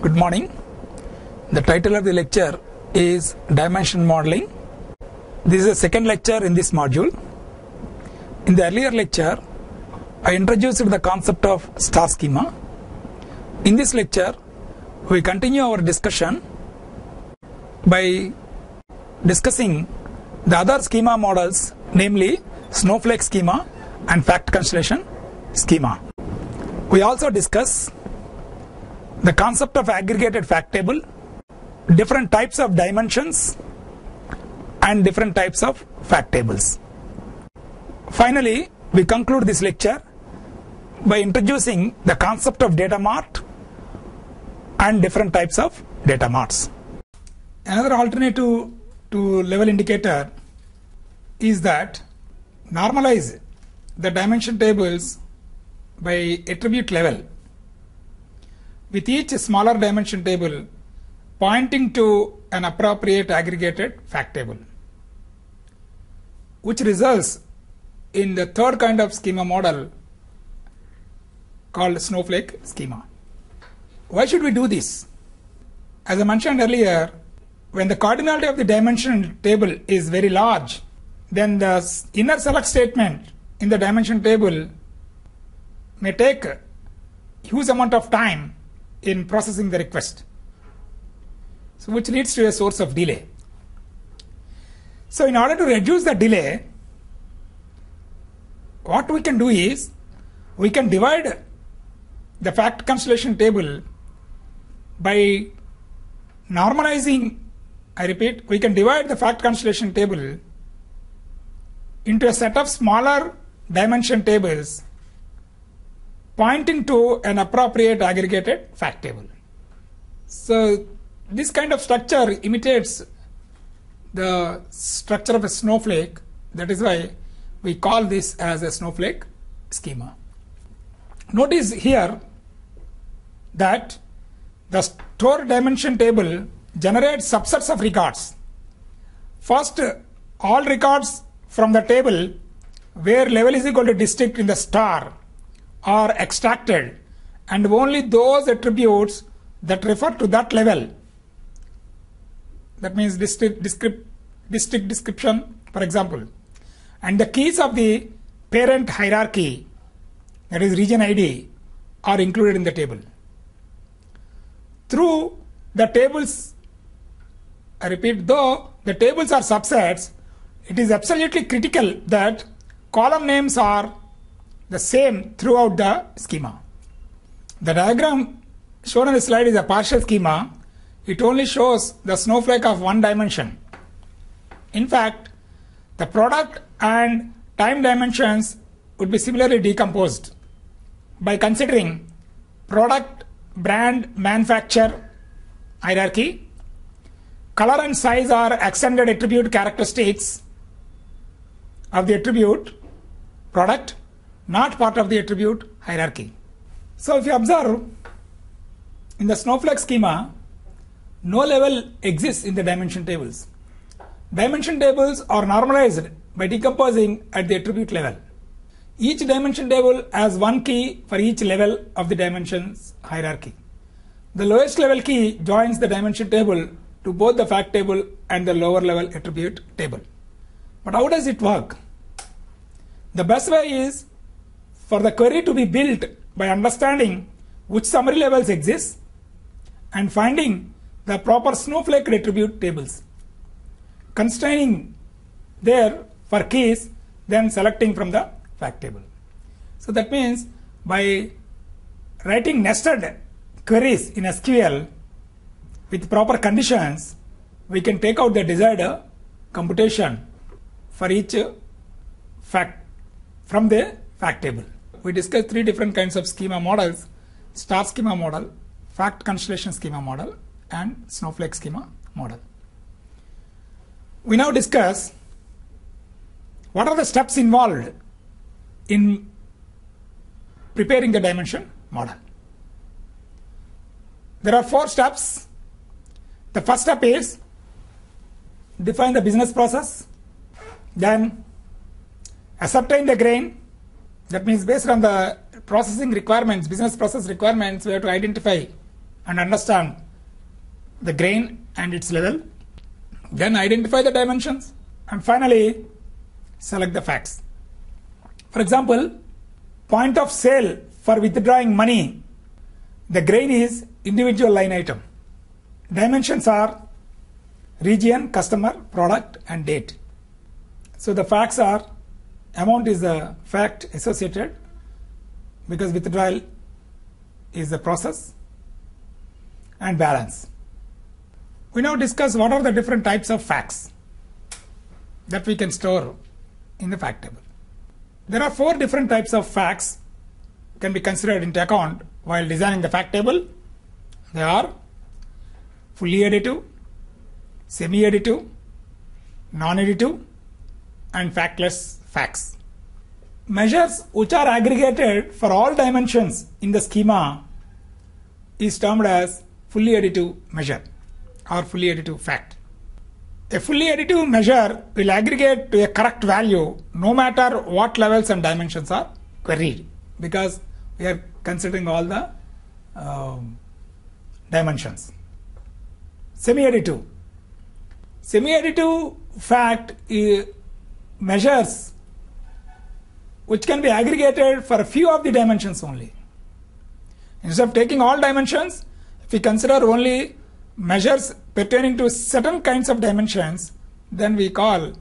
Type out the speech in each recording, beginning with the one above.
Good morning. The title of the lecture is Dimension Modeling. This is the second lecture in this module. In the earlier lecture, I introduced the concept of star schema. In this lecture, we continue our discussion by discussing the other schema models, namely snowflake schema and fact constellation schema. We also discuss the concept of aggregated fact table, different types of dimensions and different types of fact tables. Finally, we conclude this lecture by introducing the concept of data mart and different types of data marts. Another alternative to level indicator is that normalize the dimension tables by attribute level, with each smaller dimension table pointing to an appropriate aggregated fact table, which results in the third kind of schema model called snowflake schema. Why should we do this? As I mentioned earlier, when the cardinality of the dimension table is very large, then the inner select statement in the dimension table may take a huge amount of time in processing the request, so which leads to a source of delay. So in order to reduce the delay, what we can do is we can divide the fact constellation table by normalizing. I repeat, we can divide the fact constellation table into a set of smaller dimension tables pointing to an appropriate aggregated fact table. So this kind of structure imitates the structure of a snowflake. That is why we call this as a snowflake schema. Notice here that the stored dimension table generates subsets of records. First, all records from the table where level is equal to district in the star are extracted, and only those attributes that refer to that level, that means district description, for example, and the keys of the parent hierarchy, that is region ID, are included in the table. Through the tables, I repeat, though the tables are subsets, it is absolutely critical that column names are the same throughout the schema. The diagram shown on the slide is a partial schema. It only shows the snowflake of one dimension. In fact, the product and time dimensions would be similarly decomposed by considering product, brand, manufacturer hierarchy. Color and size are extended attribute characteristics of the attribute product, not part of the attribute hierarchy. So if you observe, in the snowflake schema, no level exists in the dimension tables. Dimension tables are normalized by decomposing at the attribute level. Each dimension table has one key for each level of the dimensions hierarchy. The lowest level key joins the dimension table to both the fact table and the lower level attribute table. But how does it work? The best way is for the query to be built by understanding which summary levels exist and finding the proper snowflake attribute tables, constraining there for keys, then selecting from the fact table. So that means by writing nested queries in SQL with proper conditions, we can take out the desired computation for each fact from the fact table. We discussed three different kinds of schema models: star schema model, fact constellation schema model, and snowflake schema model. We now discuss what are the steps involved in preparing the dimension model. There are 4 steps. The first step is define the business process, then ascertain the grain. That means based on the processing requirements, business process requirements, we have to identify and understand the grain and its level. Then identify the dimensions and finally select the facts. For example, point of sale for withdrawing money, the grain is individual line item. Dimensions are region, customer, product and date. So the facts are amount is the fact associated because withdrawal is the process, and balance. We now discuss what are the different types of facts that we can store in the fact table. There are 4 different types of facts can be considered into account while designing the fact table. They are fully additive, semi-additive, non-additive and factless facts. Measures which are aggregated for all dimensions in the schema is termed as fully additive measure or fully additive fact. A fully additive measure will aggregate to a correct value no matter what levels and dimensions are queried, because we are considering all the dimensions. Semi-additive. Semi-additive fact measures which can be aggregated for a few of the dimensions only. Instead of taking all dimensions, if we consider only measures pertaining to certain kinds of dimensions, then we call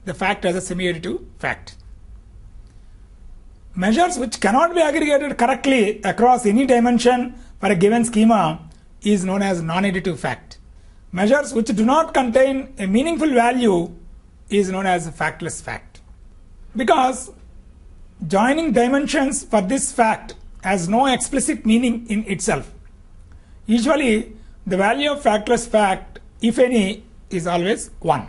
the fact as a semi-additive fact. Measures which cannot be aggregated correctly across any dimension for a given schema is known as non-additive fact. Measures which do not contain a meaningful value is known as a factless fact. Because joining dimensions for this fact has no explicit meaning in itself. Usually the value of factless fact, if any, is always 1.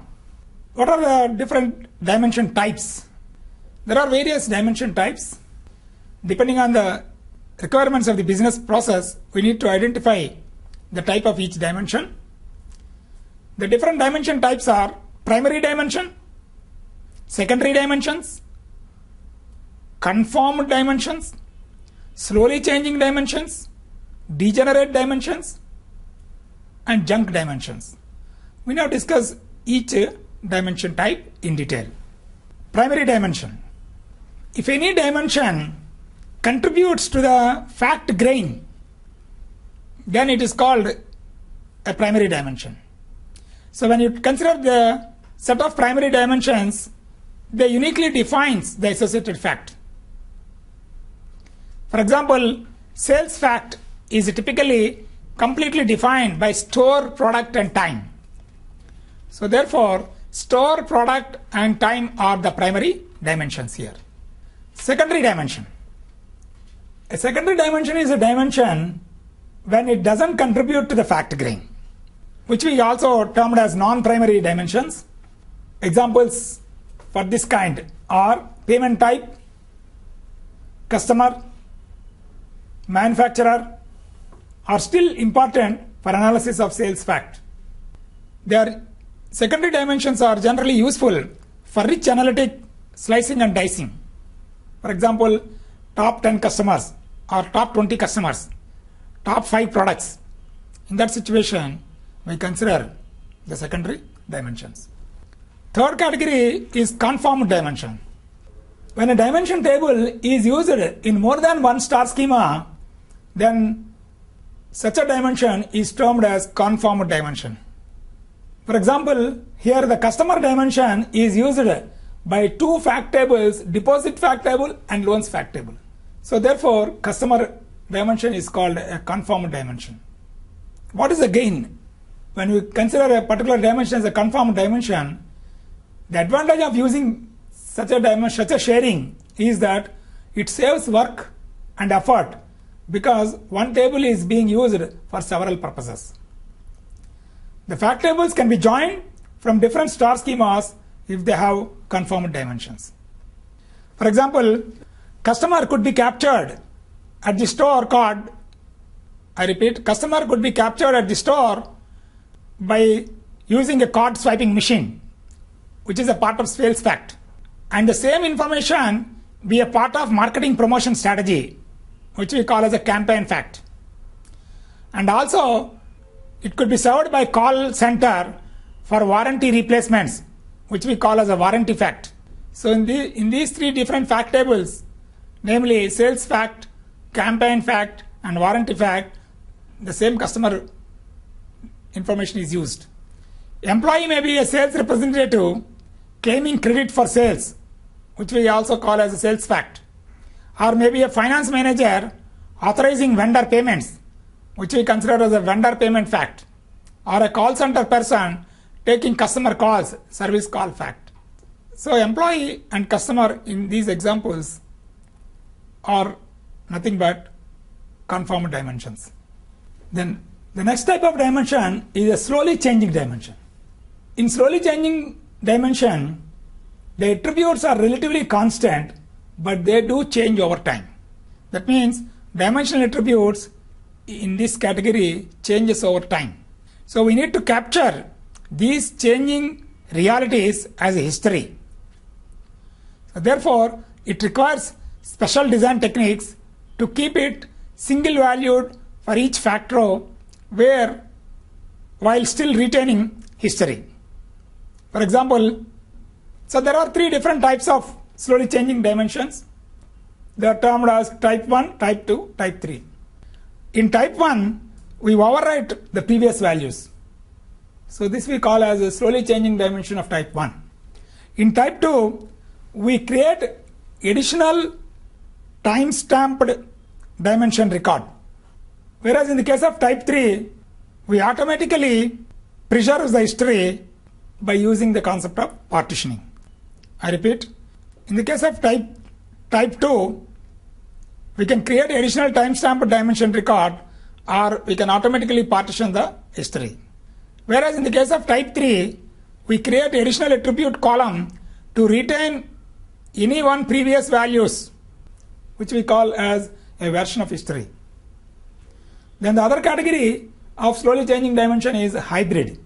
What are the different dimension types? There are various dimension types. Depending on the requirements of the business process, we need to identify the type of each dimension. The different dimension types are primary dimension, secondary dimensions, conformed dimensions, slowly changing dimensions, degenerate dimensions, and junk dimensions. We now discuss each dimension type in detail. Primary dimension. If any dimension contributes to the fact grain, then it is called a primary dimension. So when you consider the set of primary dimensions, they uniquely defines the associated fact. For example, sales fact is typically completely defined by store, product and time. So therefore, store, product and time are the primary dimensions here. Secondary dimension. A secondary dimension is a dimension when it doesn't contribute to the fact grain, which we also termed as non-primary dimensions. Examples for this kind are payment type, customer, manufacturer are still important for analysis of sales fact. Their secondary dimensions are generally useful for rich analytic slicing and dicing. For example, top 10 customers or top 20 customers, top 5 products. In that situation, we consider the secondary dimensions. Third category is conformed dimension. When a dimension table is used in more than one star schema, then such a dimension is termed as conformed dimension. For example, here the customer dimension is used by 2 fact tables, deposit fact table and loans fact table. So therefore, customer dimension is called a conformed dimension. What is the gain? When we consider a particular dimension as a conformed dimension, the advantage of using such a dimension, such a sharing is that it saves work and effort because one table is being used for several purposes. The fact tables can be joined from different star schemas if they have conformed dimensions. For example, customer could be captured at the store card. I repeat, customer could be captured at the store by using a card swiping machine, which is a part of sales fact. And the same information be a part of marketing promotion strategy, which we call as a campaign fact. and also it could be served by call center for warranty replacements, which we call as a warranty fact. So in these three different fact tables, namely sales fact, campaign fact, and warranty fact, the same customer information is used. Employee may be a sales representative claiming credit for sales, which we also call as a sales fact, or maybe a finance manager authorizing vendor payments, which we consider as a vendor payment fact, or a call center person taking customer calls, service call fact. So employee and customer in these examples are nothing but conformal dimensions. Then the next type of dimension is a slowly changing dimension. In slowly changing dimension, the attributes are relatively constant, but they do change over time. That means dimensional attributes in this category changes over time. So we need to capture these changing realities as a history. So therefore, it requires special design techniques to keep it single valued for each fact row while still retaining history. For example, so there are three different types of slowly changing dimensions. They are termed as type 1, type 2, type 3. In type 1, we overwrite the previous values. So this we call as a slowly changing dimension of type 1. In type 2, we create additional time-stamped dimension record. Whereas in the case of type 3, we automatically preserve the history by using the concept of partitioning. I repeat, in the case of type 2, we can create additional time-stamped dimension record, or we can automatically partition the history. Whereas in the case of type 3, we create additional attribute column to retain any one previous values, which we call as a version of history. Then the other category of slowly changing dimension is hybrid.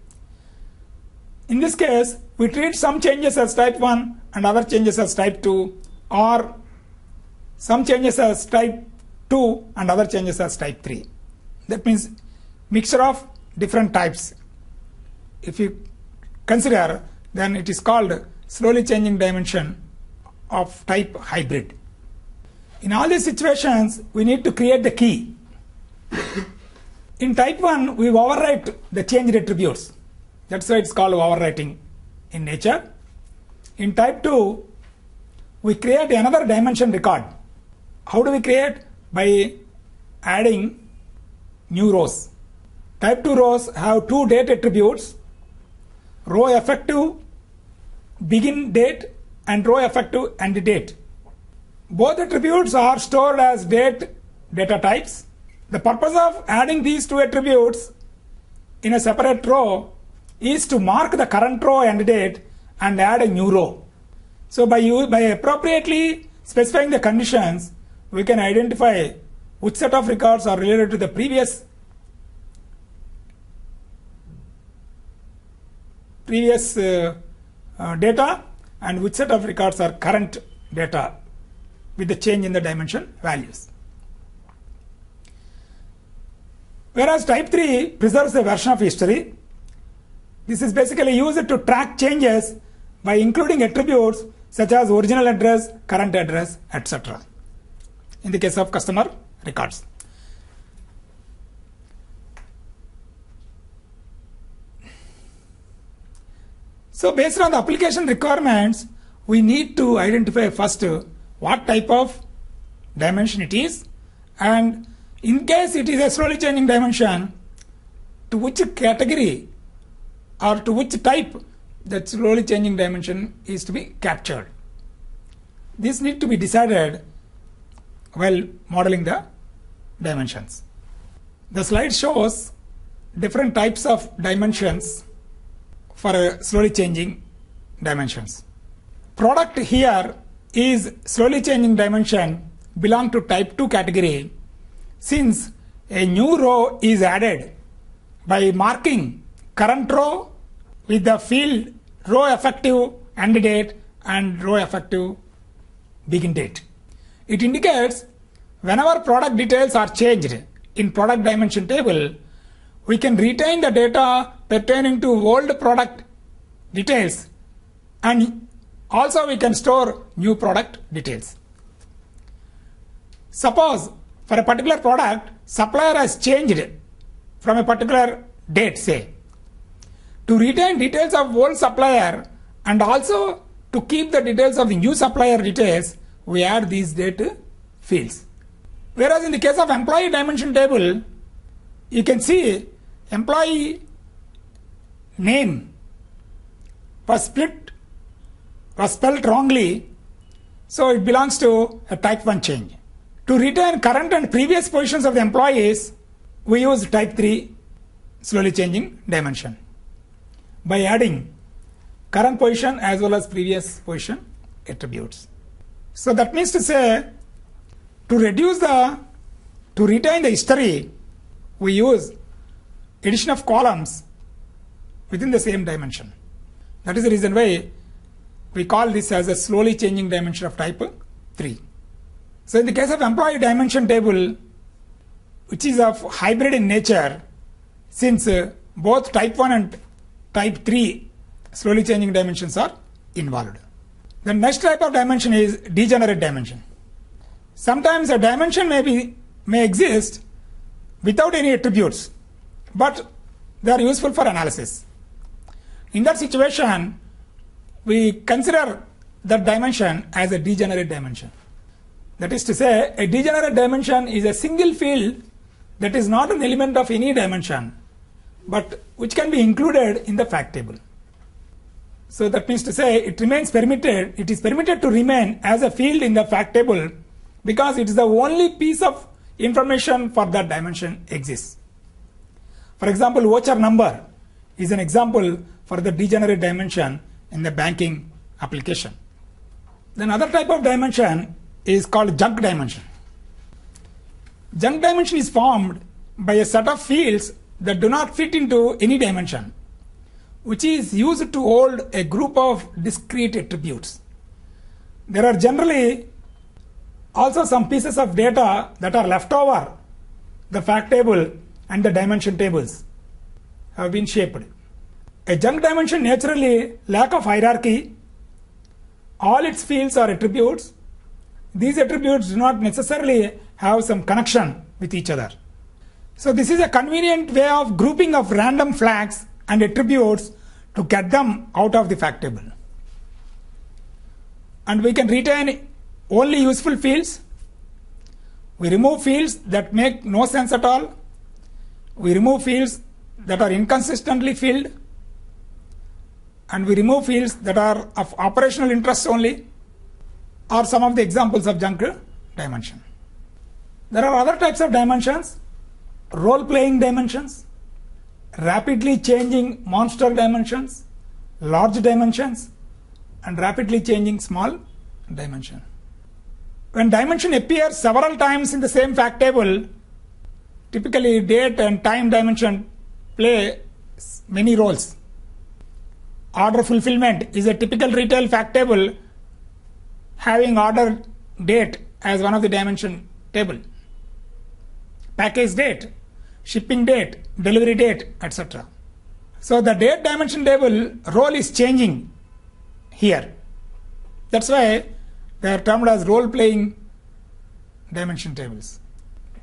In this case, we treat some changes as type 1 and other changes as type 2, or some changes as type 2 and other changes as type 3. That means mixture of different types. If you consider, then it is called slowly changing dimension of type hybrid. In all these situations, we need to create the key. In type 1, we overwrite the changed attributes. That's why it's called overwriting in nature. In type 2, we create another dimension record. How do we create? By adding new rows. Type 2 rows have two date attributes, row effective begin date and row effective end date. Both attributes are stored as date data types. The purpose of adding these two attributes in a separate row is to mark the current row end date and add a new row. So by appropriately specifying the conditions, we can identify which set of records are related to the previous data and which set of records are current data with the change in the dimension values. Whereas type 3 preserves a version of history. This is basically used to track changes by including attributes such as original address, current address, etc. in the case of customer records. So based on the application requirements, we need to identify first what type of dimension it is, and in case it is a slowly changing dimension, to which category or to which type that slowly changing dimension is to be captured. This needs to be decided while modeling the dimensions. The slide shows different types of dimensions for a slowly changing dimensions. Product here is slowly changing dimension belong to type 2 category, since a new row is added by marking current row with the field row effective end date and row effective begin date. It indicates whenever product details are changed in product dimension table, we can retain the data pertaining to old product details, and also we can store new product details. Suppose for a particular product, supplier has changed from a particular date, say. To retain details of old supplier and also to keep the details of the new supplier details, we add these date fields. Whereas in the case of employee dimension table, you can see employee name was spelled wrongly, so it belongs to a type 1 change. To retain current and previous positions of the employees, we use type 3 slowly changing dimension by adding current position as well as previous position attributes. So that means to say, to retain the history, we use addition of columns within the same dimension. That is the reason why we call this as a slowly changing dimension of type 3. So in the case of employee dimension table, which is of hybrid in nature, since both type 1 and type 3 slowly changing dimensions are involved. The next type of dimension is degenerate dimension. Sometimes a dimension may exist without any attributes, but they are useful for analysis. In that situation, we consider that dimension as a degenerate dimension. That is to say, a degenerate dimension is a single field that is not an element of any dimension, but which can be included in the fact table. So that means to say, it is permitted to remain as a field in the fact table because it is the only piece of information for that dimension exists. For example, voucher number is an example for the degenerate dimension in the banking application. Then other type of dimension is called junk dimension. Junk dimension is formed by a set of fields that do not fit into any dimension, which is used to hold a group of discrete attributes. There are generally also some pieces of data that are left over the fact table and the dimension tables have been shaped. A junk dimension naturally lack of hierarchy. All its fields are attributes. These attributes do not necessarily have some connection with each other. So this is a convenient way of grouping of random flags and attributes to get them out of the fact table. And we can retain only useful fields. We remove fields that make no sense at all. We remove fields that are inconsistently filled. And we remove fields that are of operational interest only, are some of the examples of junk dimension. There are other types of dimensions: role-playing dimensions, rapidly changing monster dimensions, large dimensions, and rapidly changing small dimension. When dimension appears several times in the same fact table, typically date and time dimension play many roles. Order fulfillment is a typical retail fact table having order date as one of the dimension table. Package date, shipping date, delivery date, etc. So the date dimension table role is changing here. That's why they are termed as role-playing dimension tables.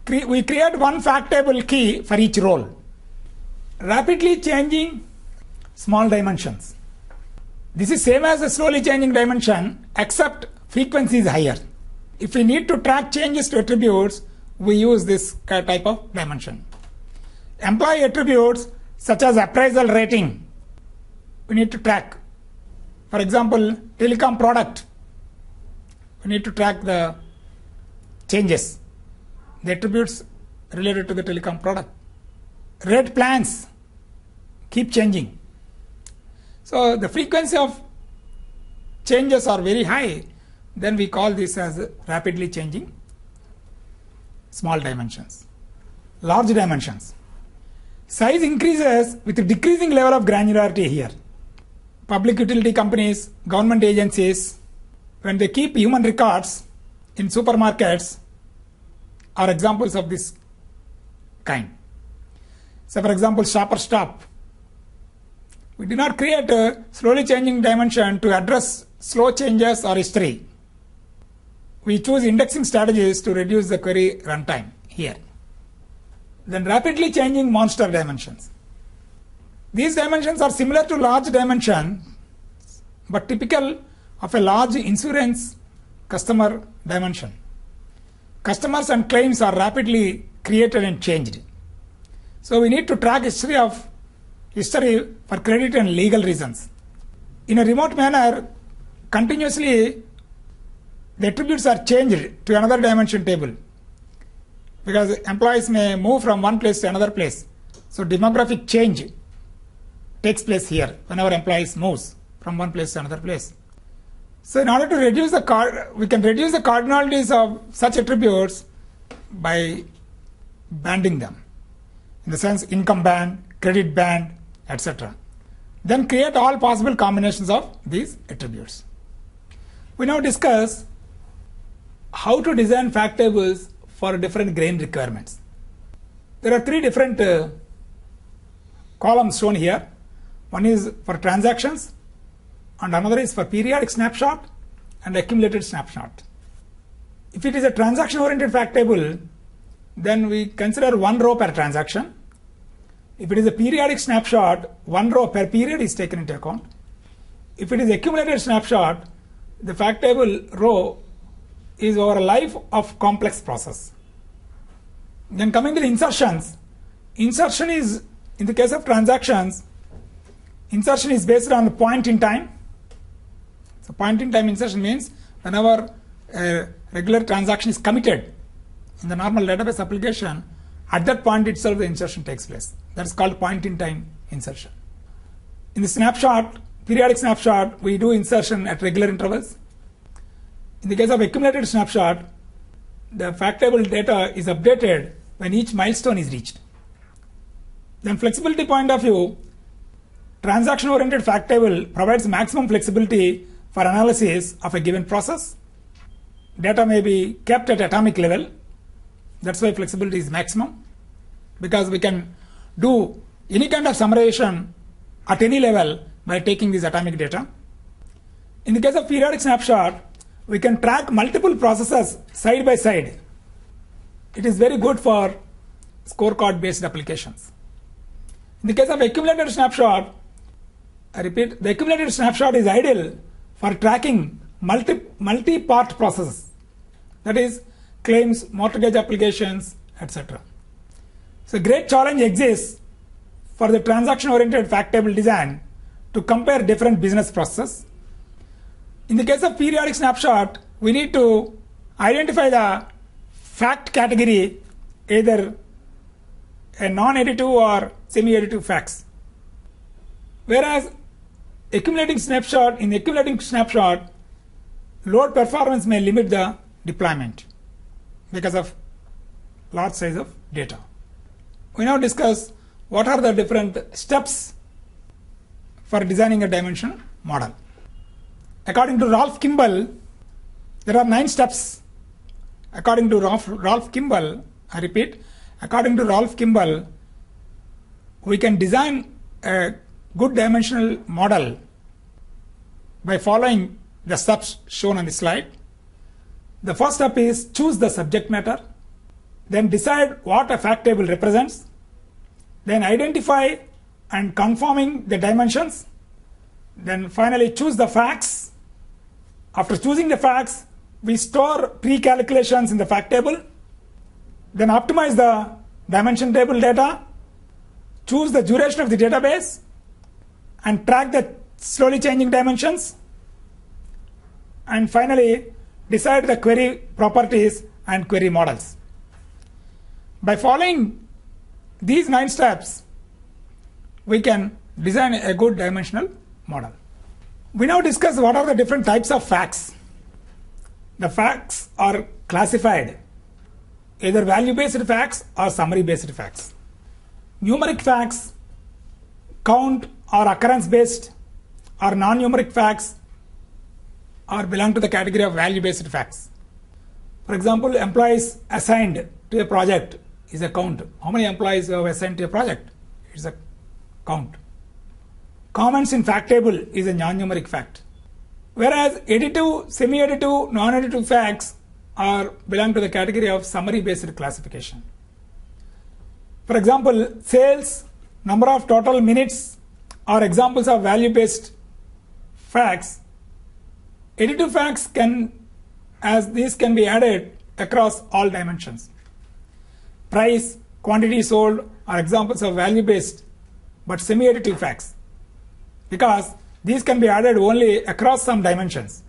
We create one fact table key for each role. Rapidly changing small dimensions. This is same as a slowly changing dimension, except frequency is higher. If we need to track changes to attributes, we use this type of dimension. Employee attributes such as appraisal rating, we need to track. For example, telecom product, we need to track the changes, the attributes related to the telecom product. Rate plans keep changing. So the frequency of changes are very high, then we call this as rapidly changing small dimensions. Large dimensions. Size increases with a decreasing level of granularity here. Public utility companies, government agencies, when they keep human records in supermarkets, are examples of this kind. So for example, stop or stop. We did not create a slowly changing dimension to address slow changes or history. We choose indexing strategies to reduce the query runtime here. Then rapidly changing monster dimensions. These dimensions are similar to large dimension, but typical of a large insurance customer dimension. Customers and claims are rapidly created and changed. So we need to track history for credit and legal reasons. In a remote manner, continuously the attributes are changed to another dimension table because employees may move from one place to another place. So demographic change takes place here whenever employees moves from one place to another place. So in order to reduce we can reduce the cardinalities of such attributes by banding them. In the sense income band, credit band, etc. Then create all possible combinations of these attributes. We now discuss how to design fact tables for different grain requirements. There are three different columns shown here. One is for transactions, and another is for periodic snapshot and accumulated snapshot. If it is a transaction-oriented fact table, then we consider one row per transaction. If it is a periodic snapshot, one row per period is taken into account. If it is accumulated snapshot, the fact table row is over a life of complex process. Then coming to the insertions, insertion is, in the case of transactions, insertion is based on the point in time. So point in time insertion means whenever a regular transaction is committed in the normal database application, at that point itself the insertion takes place. That is called point in time insertion. In the snapshot, periodic snapshot, we do insertion at regular intervals. In the case of accumulated snapshot, the fact table data is updated when each milestone is reached. Then flexibility point of view, transaction-oriented fact table provides maximum flexibility for analysis of a given process. Data may be kept at atomic level. That's why flexibility is maximum, because we can do any kind of summarization at any level by taking this atomic data. In the case of periodic snapshot, we can track multiple processes side by side. It is very good for scorecard based applications. In the case of accumulated snapshot, I repeat, the accumulated snapshot is ideal for tracking multi-part processes, that is claims, mortgage applications, etc. So great challenge exists for the transaction-oriented fact table design to compare different business processes. In the case of periodic snapshot, we need to identify the fact category, either a non-additive or semi-additive facts. Whereas in accumulating snapshot, load performance may limit the deployment because of large size of data. We now discuss what are the different steps for designing a dimension model. According to Rolf Kimball, there are 9 steps. According to Rolf Kimball, I repeat, according to Rolf Kimball, we can design a good dimensional model by following the steps shown on the slide. The first step is choose the subject matter, then decide what a fact table represents, then identify and confirming the dimensions, then finally choose the facts. After choosing the facts, we store pre-calculations in the fact table, then optimize the dimension table data, choose the duration of the database, and track the slowly changing dimensions, and finally decide the query properties and query models. By following these 9 steps, we can design a good dimensional model. We now discuss what are the different types of facts. The facts are classified either value-based facts or summary-based facts. Numeric facts, count or occurrence-based, or non-numeric facts or belong to the category of value-based facts. For example, employees assigned to a project is a count. How many employees you have assigned to a project? It's a count. Comments in fact table is a non-numeric fact. Whereas additive, semi-additive, non-additive facts belong to the category of summary-based classification. For example, sales, number of total minutes are examples of value-based facts. Additive facts these can be added across all dimensions. Price, quantity sold are examples of value-based but semi-additive facts, because these can be added only across some dimensions.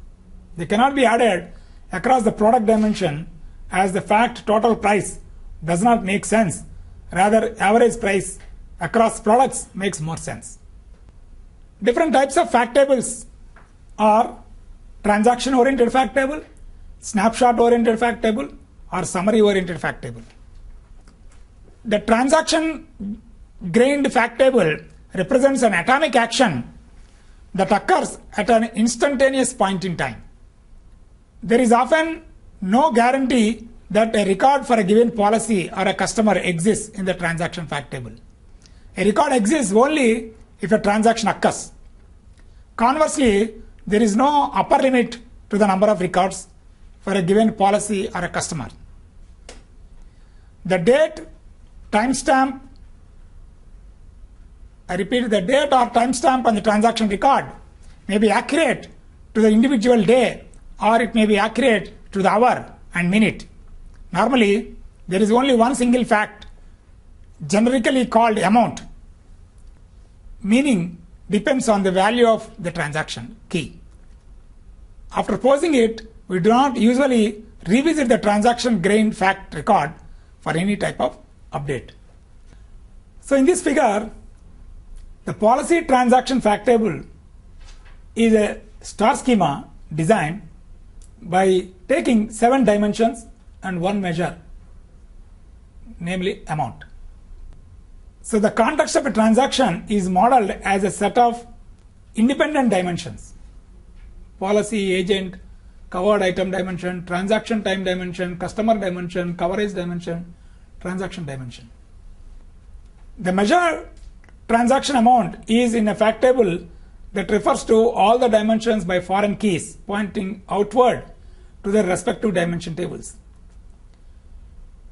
They cannot be added across the product dimension, as the fact total price does not make sense. Rather, average price across products makes more sense. Different types of fact tables are transaction oriented fact table, snapshot oriented fact table, or summary oriented fact table. The transaction grained fact table represents an atomic action that occurs at an instantaneous point in time. There is often no guarantee that a record for a given policy or a customer exists in the transaction fact table. A record exists only if a transaction occurs. Conversely, there is no upper limit to the number of records for a given policy or a customer. The date, timestamp, I repeat, the date or timestamp on the transaction record may be accurate to the individual day, or it may be accurate to the hour and minute. Normally, there is only one single fact, generically called amount. Meaning depends on the value of the transaction key. After posing it, we do not usually revisit the transaction grained fact record for any type of update. So in this figure, the policy transaction fact table is a star schema designed by taking 7 dimensions and 1 measure, namely amount. So the context of a transaction is modeled as a set of independent dimensions: policy, agent, covered item dimension, transaction time dimension, customer dimension, coverage dimension, transaction dimension. The measure transaction amount is in a fact table that refers to all the dimensions by foreign keys pointing outward to their respective dimension tables.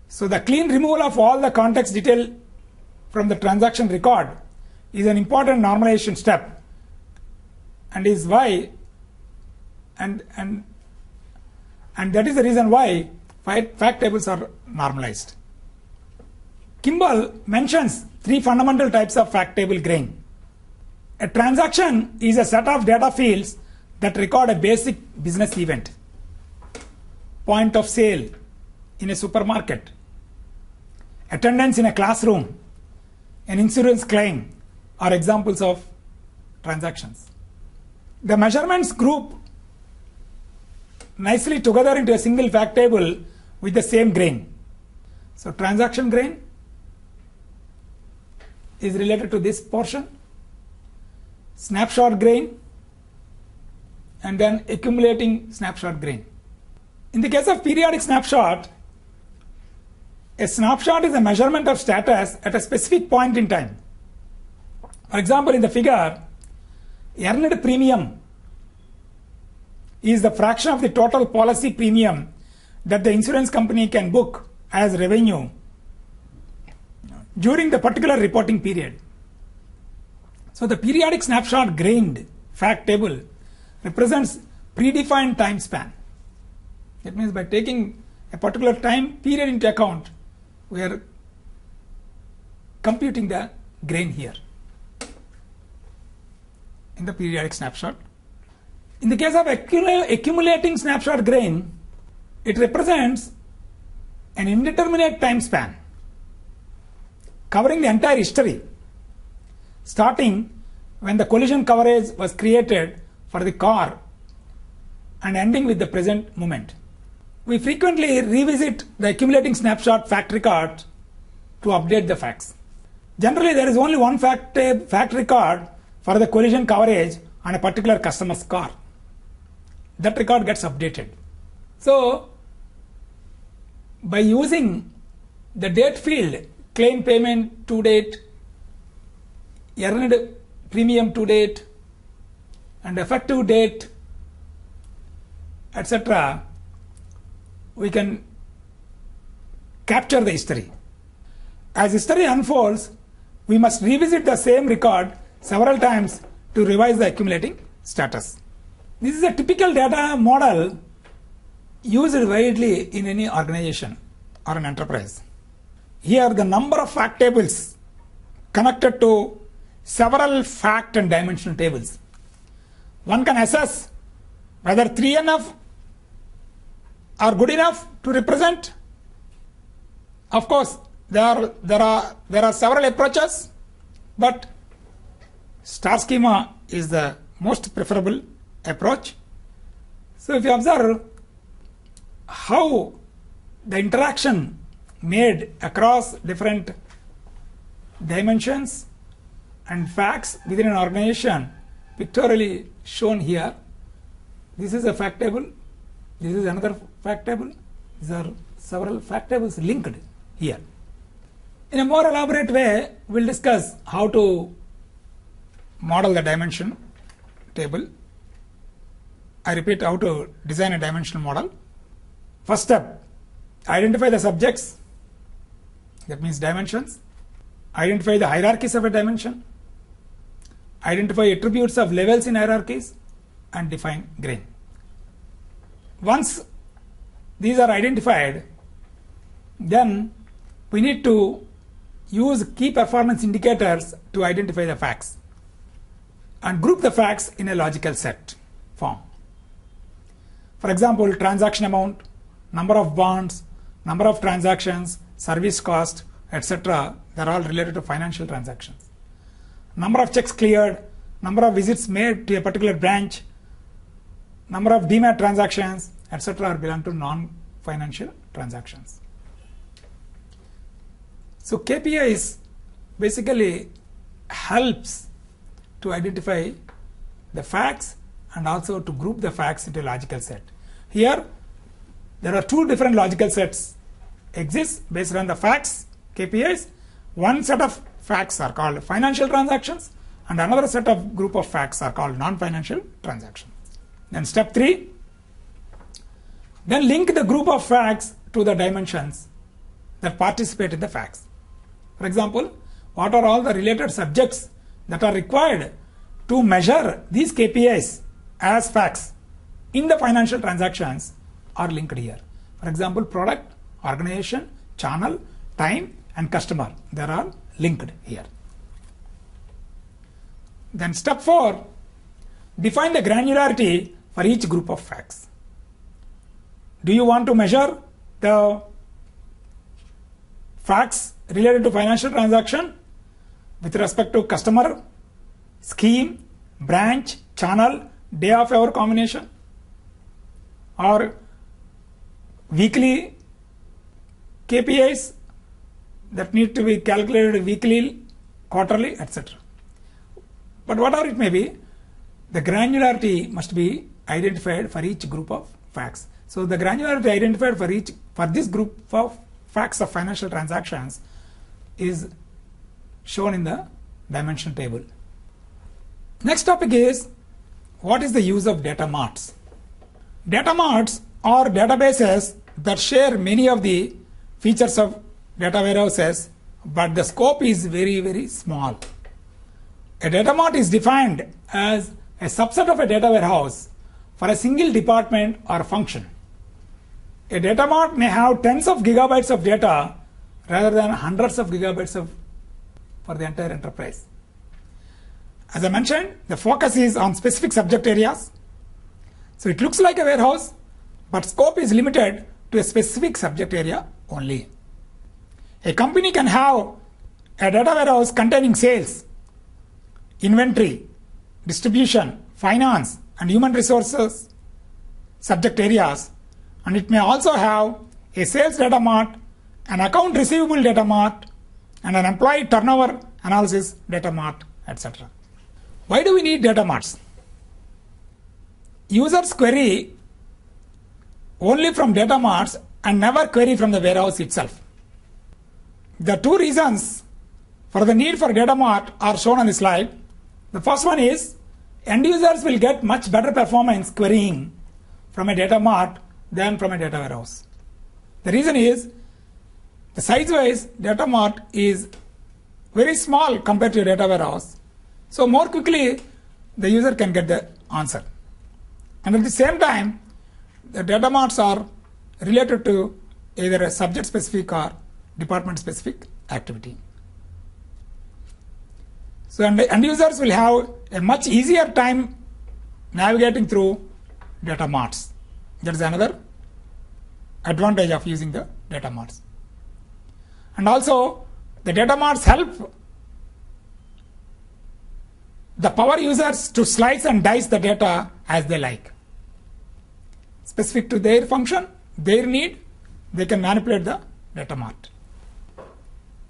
So the clean removal of all the context detail from the transaction record is an important normalization step, and is why and that is the reason why fact tables are normalized. Kimball mentions 3 fundamental types of fact table grain. A transaction is a set of data fields that record a basic business event. Point of sale in a supermarket, attendance in a classroom, an insurance claim are examples of transactions. The measurements group nicely together into a single fact table with the same grain. So transaction grain is related to this portion, snapshot grain, and then accumulating snapshot grain. In the case of periodic snapshot, a snapshot is a measurement of status at a specific point in time. For example, in the figure, earned premium is the fraction of the total policy premium that the insurance company can book as revenue during the particular reporting period. So the periodic snapshot grained fact table represents predefined time span. That means by taking a particular time period into account, we are computing the grain here in the periodic snapshot. In the case of accumulating snapshot grain, it represents an indeterminate time span covering the entire history, starting when the collision coverage was created for the car and ending with the present moment. We frequently revisit the accumulating snapshot fact record to update the facts. Generally, there is only one fact record for the collision coverage on a particular customer's car. That record gets updated. So, by using the date field, claim payment to date, earned premium to date, and effective date, etc., we can capture the history. As history unfolds, we must revisit the same record several times to revise the accumulating status. This is a typical data model used widely in any organization or an enterprise. Here, the number of fact tables connected to several fact and dimensional tables. One can assess whether 3NF are good enough to represent. Of course, there are several approaches, but star schema is the most preferable approach. So if you observe how the interaction made across different dimensions and facts within an organization, pictorially shown here. This is a fact table, this is another fact table, these are several fact tables linked here. In a more elaborate way, we'll discuss how to model the dimension table. I repeat, how to design a dimensional model. First step, identify the subjects, that means dimensions. Identify the hierarchies of a dimension. Identify attributes of levels in hierarchies and define grain. Once these are identified, then we need to use key performance indicators to identify the facts and group the facts in a logical set form. For example, transaction amount, number of bonds, number of transactions, service cost, etc. They are all related to financial transactions. Number of checks cleared, number of visits made to a particular branch, number of demat transactions, etc. belong to non-financial transactions. So KPIs basically helps to identify the facts and also to group the facts into a logical set. Here there are two different logical sets exist based on the facts, KPIs. One set of facts are called financial transactions and another set of group of facts are called non-financial transactions. Then step 3, then link the group of facts to the dimensions that participate in the facts. For example, what are all the related subjects that are required to measure these KPIs as facts in the financial transactions are linked here. For example, product, organization, channel, time and customer, they are all linked here. Then step 4, define the granularity for each group of facts. Do you want to measure the facts related to financial transaction with respect to customer, scheme, branch, channel, day of hour combination, or weekly KPIs that need to be calculated weekly, quarterly, etc. But whatever it may be, the granularity must be identified for each group of facts. So the granularity identified for this group of facts of financial transactions is shown in the dimension table. Next topic is, what is the use of data marts? Data marts are databases that share many of the features of data warehouses, but the scope is very, very small. A data mart is defined as a subset of a data warehouse for a single department or function. A data mart may have tens of gigabytes of data rather than hundreds of gigabytes for the entire enterprise. As I mentioned, the focus is on specific subject areas. So it looks like a warehouse, but scope is limited to a specific subject area only. A company can have a data warehouse containing sales, inventory, distribution, finance, and human resources subject areas, and it may also have a sales data mart, an account receivable data mart, and an employee turnover analysis data mart, etc. Why do we need data marts? Users query only from data marts and never query from the warehouse itself. The two reasons for the need for data mart are shown on the slide. The first one is end users will get much better performance querying from a data mart than from a data warehouse. The reason is the size-wise data mart is very small compared to a data warehouse. So more quickly the user can get the answer. And at the same time, the data marts are related to either a subject specific or department specific activity. So end users will have a much easier time navigating through data marts. That is another advantage of using the data marts. And also the data marts help the power users to slice and dice the data as they like. Specific to their function, their need, they can manipulate the data mart.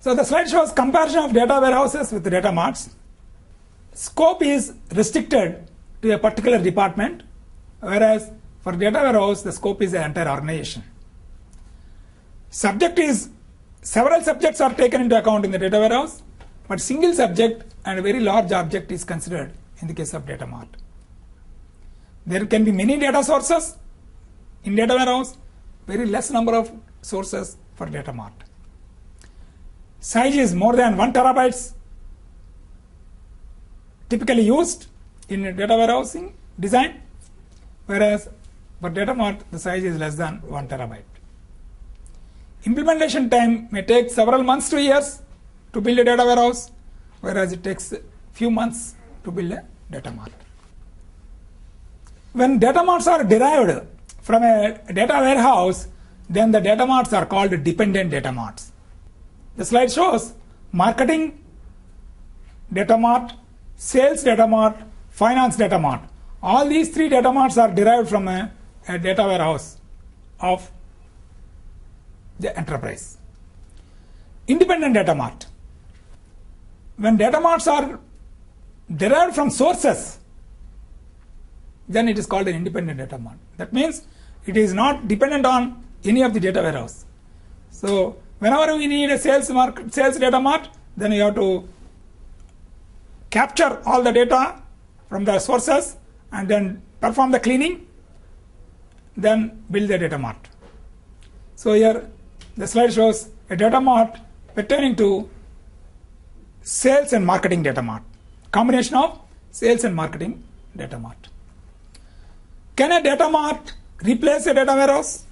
So the slide shows comparison of data warehouses with data marts. Scope is restricted to a particular department, whereas for data warehouse the scope is the entire organization. Several subjects are taken into account in the data warehouse, but single subject and a very large object is considered in the case of data mart. There can be many data sources in data warehouse, very less number of sources for data mart. Size is more than 1 terabytes typically used in data warehousing design, whereas for data mart the size is less than 1 terabyte. Implementation time may take several months to years to build a data warehouse, whereas it takes a few months to build a data mart. When data marts are derived from a data warehouse, then the data marts are called dependent data marts. The slide shows marketing data mart, sales data mart, finance data mart. All these three data marts are derived from a data warehouse of the enterprise. Independent data mart. When data marts are derived from sources, then it is called an independent data mart. That means it is not dependent on any of the data warehouse. So whenever we need a sales data mart, then you have to capture all the data from the sources and then perform the cleaning, then build the data mart. So here the slide shows a data mart pertaining to sales and marketing data mart, combination of sales and marketing data mart. Can a data mart replace a data warehouse?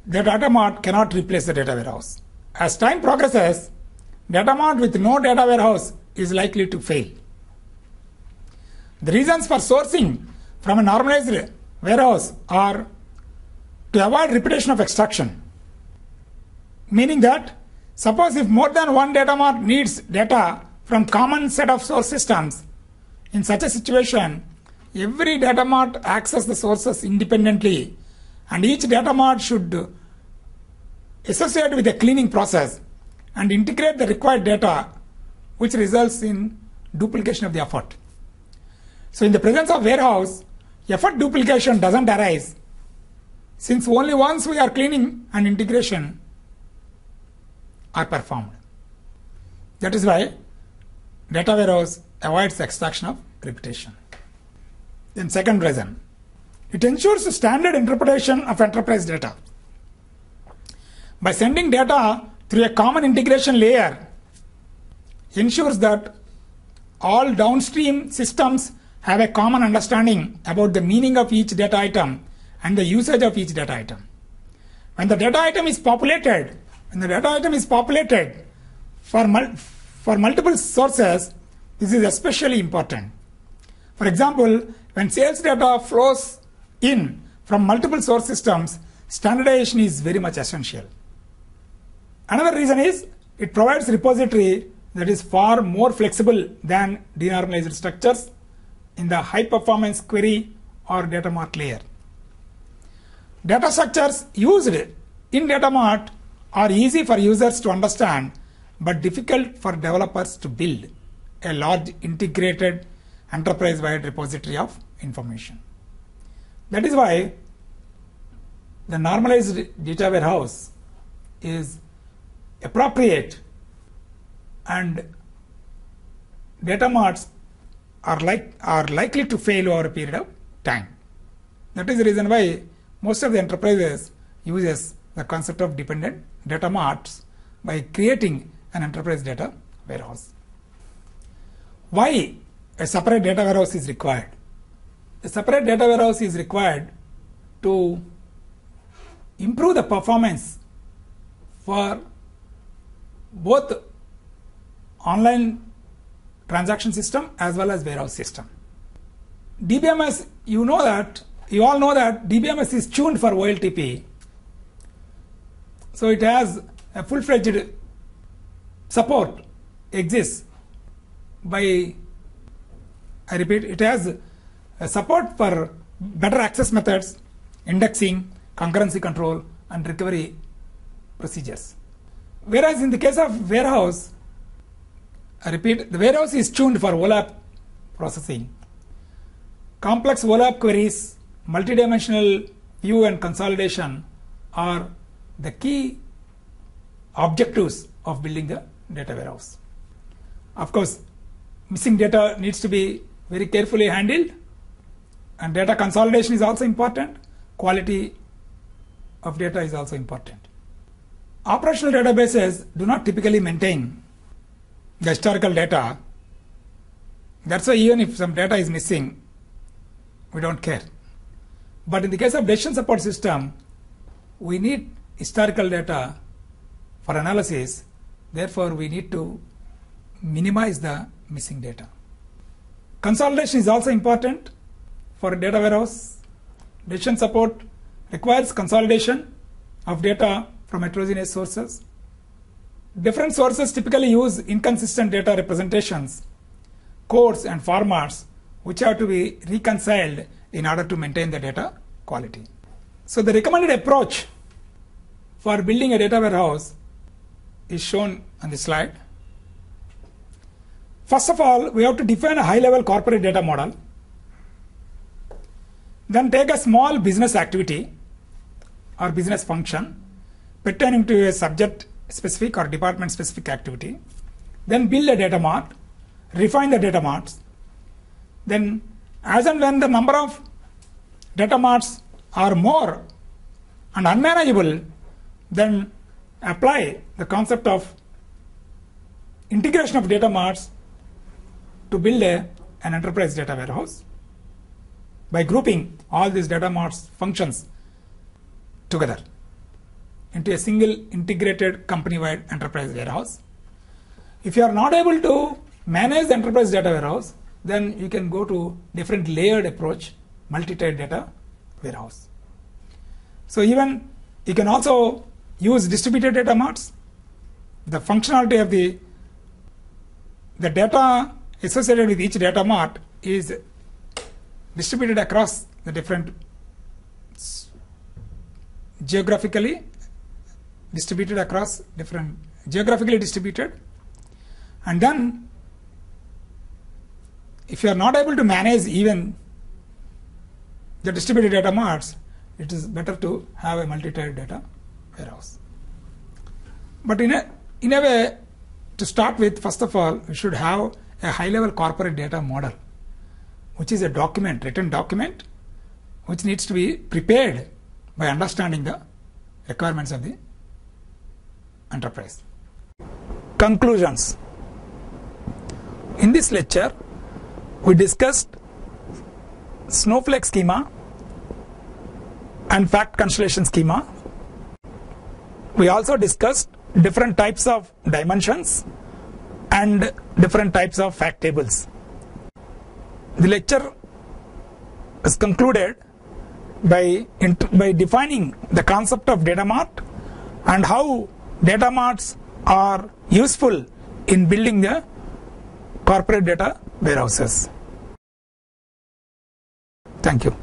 The data mart cannot replace the data warehouse. As time progresses, data mart with no data warehouse is likely to fail. The reasons for sourcing from a normalized warehouse are to avoid repetition of extraction, meaning that suppose if more than one data mart needs data from common set of source systems, in such a situation every data mart access the sources independently and each data mart should associate with a cleaning process and integrate the required data, which results in duplication of the effort. So in the presence of warehouse, effort duplication doesn't arise since only once we are cleaning and integration are performed. That is why data warehouse avoids the extraction of repetition. Then second reason, it ensures standard interpretation of enterprise data. By sending data through a common integration layer, ensures that all downstream systems have a common understanding about the meaning of each data item and the usage of each data item. When the data item is populated, for multiple sources, this is especially important. For example, when sales data flows in from multiple source systems, standardization is very much essential. Another reason is it provides repository that is far more flexible than denormalized structures in the high performance query or data mart layer. Data structures used in data mart are easy for users to understand but difficult for developers to build a large integrated enterprise-wide repository of information. That is why the normalized data warehouse is appropriate and data marts are likely to fail over a period of time. That is the reason why most of the enterprises uses the concept of dependent data marts by creating an enterprise data warehouse. Why a separate data warehouse is required? A separate data warehouse is required to improve the performance for both online transaction system as well as warehouse system. DBMS, you all know that DBMS is tuned for OLTP. So it has a full-fledged support exists by, I repeat, it has a support for better access methods, indexing, concurrency control, and recovery procedures. Whereas in the case of warehouse, I repeat, the warehouse is tuned for OLAP processing. Complex OLAP queries, multidimensional view and consolidation are the key objectives of building the data warehouse. Of course, missing data needs to be very carefully handled, and data consolidation is also important. Quality of data is also important. Operational databases do not typically maintain the historical data. That's why even if some data is missing, we don't care. But in the case of decision support system, we need historical data for analysis. Therefore, we need to minimize the missing data. Consolidation is also important for a data warehouse. Decision support requires consolidation of data from heterogeneous sources. Different sources typically use inconsistent data representations, codes, and formats which have to be reconciled in order to maintain the data quality. So the recommended approach for building a data warehouse is shown on the slide. First of all, we have to define a high-level corporate data model. Then take a small business activity or business function pertaining to a subject-specific or department-specific activity. Then build a data mart, refine the data marts. Then as and when the number of data marts are more and unmanageable, then apply the concept of integration of data marts to build an enterprise data warehouse by grouping all these data marts functions together into a single integrated company-wide enterprise warehouse. If you are not able to manage the enterprise data warehouse, then you can go to different layered approach, multi-tier data warehouse. So even you can also use distributed data marts. The functionality of the data associated with each data mart is distributed across the different geographically distributed, and then if you are not able to manage even the distributed data marts, it is better to have a multi-tier data warehouse. But in a way, to start with, first of all, we should have a high-level corporate data model, which is a document, written document, which needs to be prepared by understanding the requirements of the enterprise. Conclusions. In this lecture, we discussed Snowflake schema and fact constellation schema. We also discussed different types of dimensions and different types of fact tables. The lecture is concluded by defining the concept of data mart and how data marts are useful in building the corporate data warehouses. Thank you.